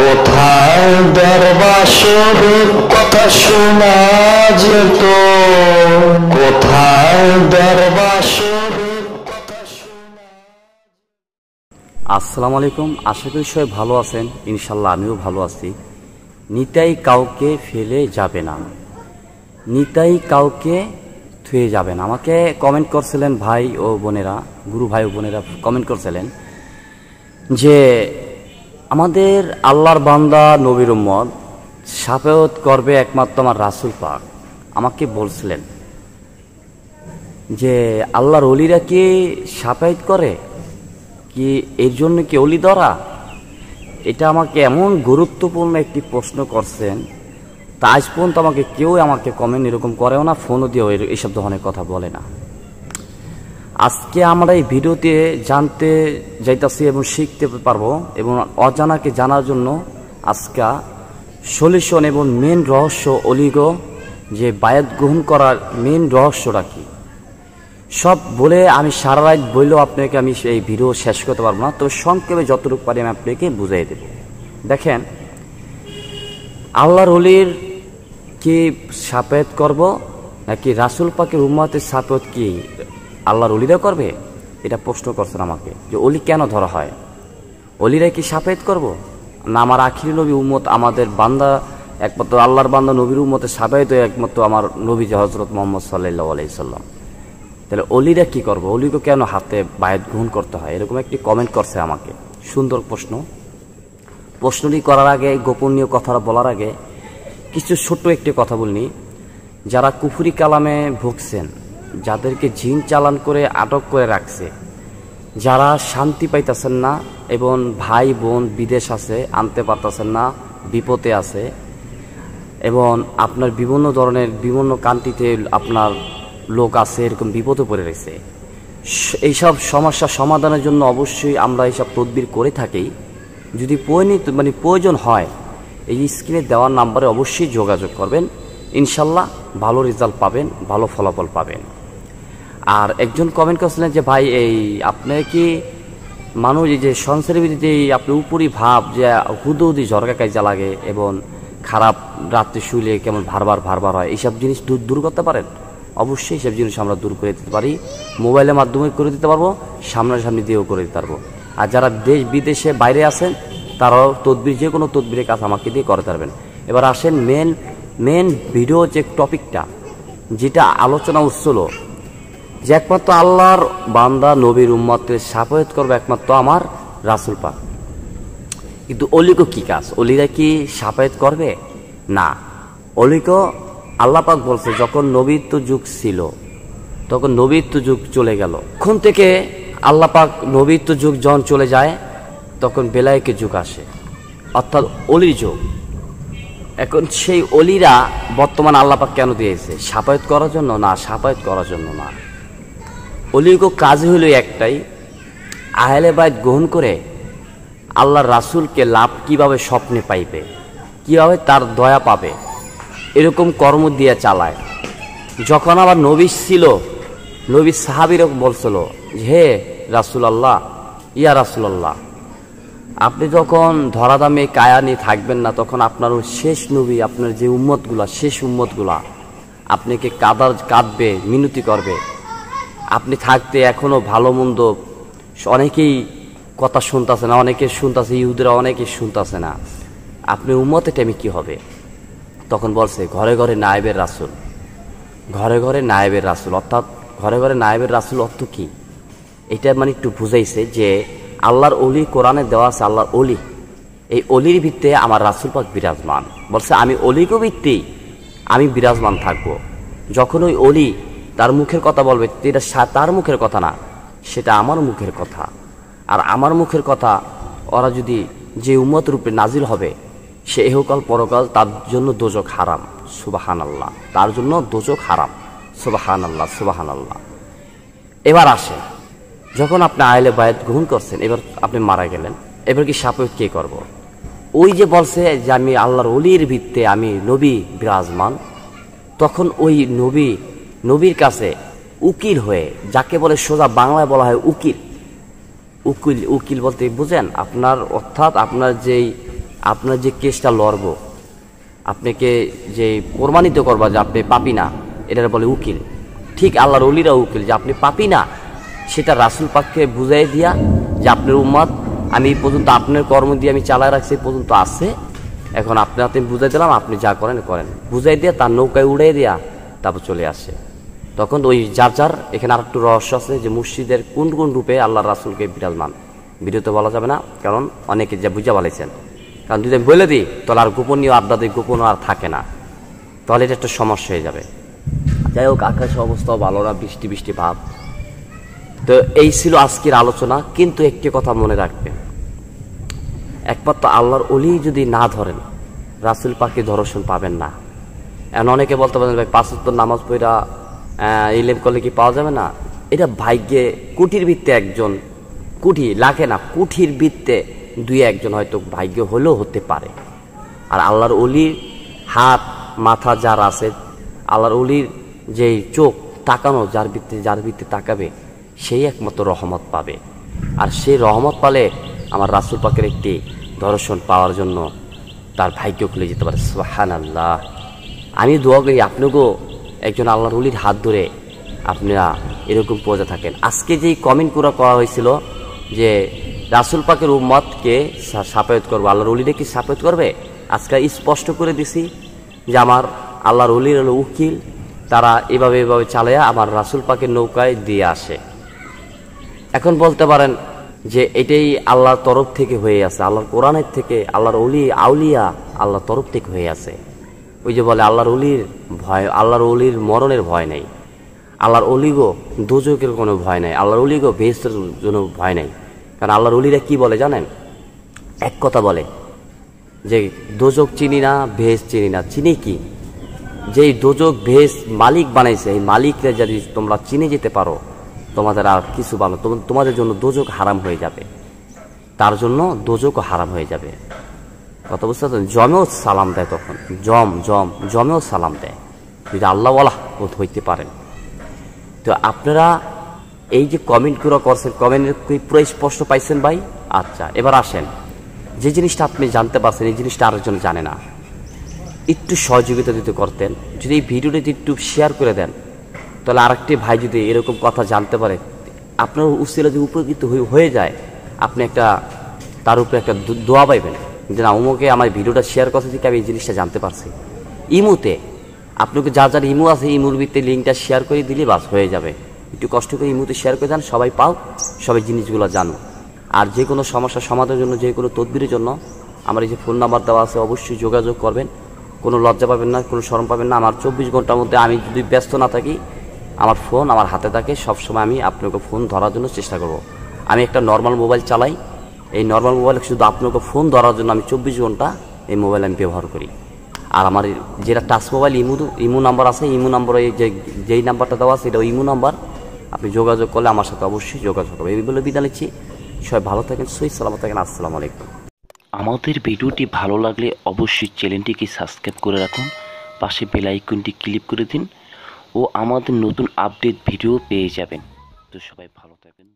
কোথায় দরবাসরের কথা শোনা যেত, কোথায় দরবাসরের কথা শোনা। আসসালামু আলাইকুম, আশা করি সবাই ভালো আছেন। ইনশাল্লাহ আমিও ভালো আছি। নিতাই কাউকে ফেলে যাবে না, নিতাই কাউকে থুয়ে যাবে না। আমাকে কমেন্ট করছিলেন ভাই ও বোনেরা, গুরু ভাই ও বোনেরা কমেন্ট করছিলেন যে আমাদের আল্লাহর বান্দা নবীর উম্মত শাফায়াত করবে একমাত্র আমার রাসূল পাক। আমাকে বলছিলেন যে আল্লাহর ওলিরা কি শাফায়াত করে, কি এর জন্য কি অলি ধরা? এটা আমাকে এমন গুরুত্বপূর্ণ একটি প্রশ্ন করছেন, তা আজ পর্যন্ত আমাকে কেউ আমাকে কমেন্ট এরকম করেও না, ফোনও দিয়েও এইসব ধরনের কথা বলে না। আজকে আমরা এই ভিডিওতে জানতে যাইতাছি এবং শিখতে পারবো, এবং অজানাকে জানার জন্য আজকে সলিউশন এবং মেন রহস্য অলিগো যে বায়াত গ্রহণ করার মেন রহস্যটা কি সব বলে আমি সারা রাত বললেও আপনাকে আমি এই ভিডিও শেষ করতে পারবো না। তবে সংক্ষেপে যতটুকু পারি আমি আপনাকে বুঝাই দেব। দেখেন, আল্লাহর ওলির কি শাফায়াত করব নাকি রাসূল পাকের উম্মতের শাফায়াত কি আল্লাহর ওলিরা করবে? এটা প্রশ্ন করছেন আমাকে, যে অলি কেন ধরা হয়, অলিরা কি শাফায়াত করব না আমার আখিরি নবী উম্মত আমাদের বান্দা একমাত্র আল্লাহর বান্দা নবীর উম্মতের শাফায়াত একমাত্র আমার নবী যে হযরত মুহাম্মদ সাল্লাল্লাহু আলাইহি সাল্লাম? তাহলে অলিরা কি করবো, অলিকে কেন হাতে বায়াত গ্রহণ করতে হয়? এরকম একটি কমেন্ট করছে আমাকে। সুন্দর প্রশ্ন। প্রশ্নটি করার আগে, গোপনীয় কথাটা বলার আগে কিছু ছোট্ট একটি কথা বলনি। যারা কুফরি কালামে ভুগছেন, যাদেরকে জিন চালান করে আটক করে রাখছে, যারা শান্তি পাইতেছেন না এবং ভাই বোন বিদেশ আছে আনতে পারতেছেন না, বিপদে আছে, এবং আপনার বিভিন্ন ধরনের বিভিন্ন কান্ট্রিতে আপনার লোক আছে এরকম বিপদে পড়ে রয়েছে, এইসব সমস্যা সমাধানের জন্য অবশ্যই আমরা এইসব তদবির করে থাকি। যদি প্রয়োজন হয় এই স্ক্রিনে দেওয়ার নাম্বারে অবশ্যই যোগাযোগ করবেন, ইনশাল্লাহ ভালো রেজাল্ট পাবেন, ভালো ফলাফল পাবেন। আর একজন কমেন্ট করছিলেন যে ভাই এই আপনি কি মানুষ এই যে সংসারের ভিত্তিতে আপনি উপরই ভাব যে হুদুদি ঝরকা কাজা লাগে এবং খারাপ রাত্রে শুইলে কেমন ভারবার হয়, এইসব জিনিস দূর করতে পারেন? অবশ্যই এইসব জিনিস আমরা দূর করে দিতে পারি। মোবাইলের মাধ্যমে করে দিতে পারবো, সামনাসামনি দিয়েও করে দিতে পারবো। আর যারা দেশ বিদেশে বাইরে আছেন তারাও তদবির, যে কোনো তদবিরের কাজ আমাকে দিয়ে করাতে পারবেন। এবার আসেন মেন ভিডিও যে টপিকটা, যেটা আলোচনা উঠছিল যে একমাত্র আল্লাহর বান্দা নবীর উম্মতের শাফায়াত করবে একমাত্র আমার রাসূল পাক। কিন্তু অলিগো কি কাজ, অলিরা কি শাফায়াত করবে? না, অলিগো আল্লাহ পাক বলছে যখন নবীত্ব যুগ ছিল তখন নবীত্ব যুগ চলে গেল, এখন থেকে আল্লাহ পাক নবীত্ব যুগ যখন চলে যায় তখন বেলায়েকের যুগ আসে, অর্থাৎ অলির যুগ। এখন সেই অলিরা বর্তমান আল্লাহ পাক কেন দিয়েছে? শাফায়াত করার জন্য না, শাফায়াত করার জন্য না। অলিগো কাজ হলো একটাই, আহলে বায়াত গ্রহণ করে আল্লাহর রাসূলকে লাভ কিভাবে স্বপ্নে পাইবে, কিভাবে তার দয়া পাবে, এরকম কর্ম দিয়ে চালায়। যখন আবার নবী ছিল, নবী সাহাবীরা বলছিল হে রাসূল আল্লাহ, ইয়া রাসূল আল্লাহ, আপনি যখন ধরাধামে কায়া নিয়ে থাকবেন না, তখন আপনার শেষ নবী, আপনার যে উম্মতগুলা, শেষ উম্মতগুলা আপনাকে কাঁদবে, মিনতি করবে। আপনি থাকতে এখনো ভালো মন্দ অনেকেই কথা শুনতেছে না, অনেকে শুনতেছে, ইহুদিরা অনেকে শুনতেছে না, আপনি উম্মতের টাইমে কি হবে? তখন বলছে ঘরে ঘরে নায়েবের রাসূল, ঘরে ঘরে নায়েবের রাসূল। অর্থাৎ ঘরে ঘরে নায়েবের রাসূল অর্থ কি? এটা মানে একটু বুঝাইছে যে আল্লাহর অলি, কোরআনে দেওয়া আছে আল্লাহর অলি, এই অলির ভিত্তিতে আমার রাসূল পাক বিরাজমান। বলছে আমি অলিগো ভিত্তি আমি বিরাজমান থাকবো। যখন ওই অলি তার মুখের কথা বলবে, এটা তার মুখের কথা না, সেটা আমার মুখের কথা। আর আমার মুখের কথা ওরা যদি যে উম্মত রূপে নাজিল হবে, সে ইহকাল পরকাল তার জন্য দোজক হারাম, সুবহানাল্লাহ, তার জন্য দোজক হারাম, সুবহানাল্লাহ সুবহানাল্লাহ। এবার আসে, যখন আপনি আহলে বায়াত গ্রহণ করছেন, এবার আপনি মারা গেলেন, এবার কি শাফায়াত কে করব? ওই যে বলছে যে আমি আল্লাহর ওলির ভিত্তিতে আমি নবী বিরাজমান, তখন ওই নবীর কাছে উকিল হয়ে, যাকে বলে সোজা বাংলায় বলা হয় উকিল, উকিল বলতে বুঝেন আপনার, অর্থাৎ আপনার যেই আপনার যে কেসটা লড়ব, আপনাকে যে প্রমাণিত করবা যে আপনি পাপী না, এটা বলে উকিল। ঠিক আল্লাহর ওলিরা উকিল, যে আপনি পাপী না সেটা রাসূল পাককে বুঝাই দিয়া যে আপনার উম্মত আমি এই পর্যন্ত আপনার কর্ম দিয়ে আমি চালায় রাখছি, এই পর্যন্ত আছে, এখন আপনি বুঝাই দিলাম, আপনি যা করেন করেন, বুঝাই দিয়ে তার নৌকায় উড়াই দিয়া তারপর চলে আসে। তখন ওই যার এখানে আর একটু রহস্য আছে যে মসজিদের কোন কোন রূপে আল্লাহ রাসূলকে বিরাজমান, ভিডিওতে বলা যাবে না, কারণ অনেকে যা বুঝা বলেছেন। কারণ যদি আমি বলে দিই তাহলে আর গোপনীয় আড্ডাতে গোপন আর থাকে না, তাহলে এটা একটা সমস্যা হয়ে যাবে। যাই হোক, আকাশের অবস্থাও ভালো না, বৃষ্টি বৃষ্টি ভাব। তো এই ছিল আজকের আলোচনা। কিন্তু একটি কথা মনে রাখবেন, একমাত্র আল্লাহর ওলি যদি না ধরেন রাসূল পাকের দর্শন পাবেন না। এখন অনেকে বলতে পারেন ভাই 5 ওয়াক্ত নামাজ পড়া ইলম করলে কি পাওয়া যাবে না? এটা ভাগ্যে কোটির ভিত্তে একজন, কোটি লাখে না, কোটির ভিত্তে 2-1 হয়তো ভাগ্য হলেও হতে পারে। আর আল্লাহর ওলির হাত মাথা যার আছে, আল্লাহর ওলির যেই চোখ তাকানো, যার ভিত্তে তাকাবে সেই একমাত্র রহমত পাবে। আর সেই রহমত পালে আমার রাসূল পাকের একটি দর্শন পাওয়ার জন্য তার ভাগ্য খুলে যেতে পারে। সুবহানাল্লাহ। আমি দোয়া করি আপনাকেও একজন আল্লাহর ওলির হাত ধরে আপনারা এরকম পৌঁছে থাকেন। আজকে যেই কমেন্ট করা হয়েছিল যে রাসূল পাকের উম্মতকে সাফায়াত করবে, আল্লাহর ওলিরা কি সাফায়াত করবে, আজকে স্পষ্ট করে দিছি যে আমার আল্লাহর ওলির হলো উকিল, তারা এভাবে চালায়া আমার রাসূল পাকের নৌকায় দিয়ে আসে। এখন বলতে পারেন যে এটাই আল্লাহর তরফ থেকে হয়ে আছে, আল্লাহর কোরআনের থেকে, আল্লাহর ওলি আউলিয়া আল্লাহর তরফ থেকে হয়ে আছে। ওই যে বলে আল্লাহর ওলির ভয়, আল্লাহর ওলির মরণের ভয় নেই, আল্লাহর ওলিগো দোজকের কোনো ভয় নেই, আল্লাহর ওলিগো বেহেশতের জন্য ভয় নেই। কারণ আল্লাহর ওলিরা কি বলে জানেন? এক কথা বলে যে দোজক চিনি না, বেহেশত চিনি না। চিনি কি? যেই দোজক বেহেশত মালিক বানাইছে, এই মালিকরা যদি তোমরা চিনে যেতে পারো তোমাদের আর কিছু ভালো, তোমাদের জন্য দোজক হারাম হয়ে যাবে, তার জন্য দোজকও হারাম হয়ে যাবে। কথা বুঝতে পারছেন? জমেও সালাম দেয়, তখন জমেও সালাম দেয় যদি আল্লাহওয়ালা হইতে পারেন। তো আপনারা এই যে কমেন্টগুলো করছেন, কমেন্টের পুরো স্পষ্ট পাইছেন ভাই? আচ্ছা, এবার আসেন, যে জিনিসটা আপনি জানতে পারছেন এই জিনিসটা আরেকজন জানে না, একটু সহযোগিতা যদি করতেন, যদি এই ভিডিওটা একটু শেয়ার করে দেন, তাহলে আরেকটি ভাই যদি এরকম কথা জানতে পারে, আপনার উসিলা যদি উপকৃত হয়ে যায়, আপনি একটা তার উপরে একটা দোয়া পাইবেন যে না, অমুকে আমার ভিডিওটা শেয়ার কথা থেকে আমি এই জিনিসটা জানতে পারছি। ইমুতে আপনাকে যার ইমু আছে, ইমুর ভিত্তিতে লিঙ্কটা শেয়ার করে দিলে বাস হয়ে যাবে। একটু কষ্ট করে ইমুতে শেয়ার করে দেন, সবাই পাও, সবাই জিনিসগুলো জানো। আর যে কোনো সমস্যা সমাধানের জন্য, যে কোনো তদবিরের জন্য আমার এই যে ফোন নাম্বার দেওয়া আছে, অবশ্যই যোগাযোগ করবেন। কোনো লজ্জা পাবেন না, কোনো শরম পাবেন না। আমার 24 ঘন্টার মধ্যে, আমি যদি ব্যস্ত না থাকি, আমার ফোন আমার হাতে থাকে, সবসময় আমি আপনাকে ফোন ধরার জন্য চেষ্টা করব। আমি একটা নর্মাল মোবাইল চালাই, এই নর্মাল মোবাইলে শুধু আপনাকে ফোন ধরার জন্য আমি 24 ঘন্টা এই মোবাইল আমি ব্যবহার করি। আর আমার যেটা টাচ মোবাইল, ইমু নাম্বার আছে, ইমু নাম্বারে যেই নাম্বারটা দেওয়া আছে এটা ইমু নাম্বার, আপনি যোগাযোগ করলে আমার সাথে অবশ্যই যোগাযোগ করবেন। এই বলে বিদায় নিচ্ছি, সবাই ভালো থাকেন, সহি সালামত থাকেন। আসসালামু আলাইকুম। আমাদের ভিডিওটি ভালো লাগলে অবশ্যই চ্যানেলটিকে সাবস্ক্রাইব করে রাখুন, পাশে বেল আইকনটি ক্লিক করে দিন ও আমাদের নতুন আপডেট ভিডিও পেয়ে যাবেন। তো সবাই ভালো থাকবেন।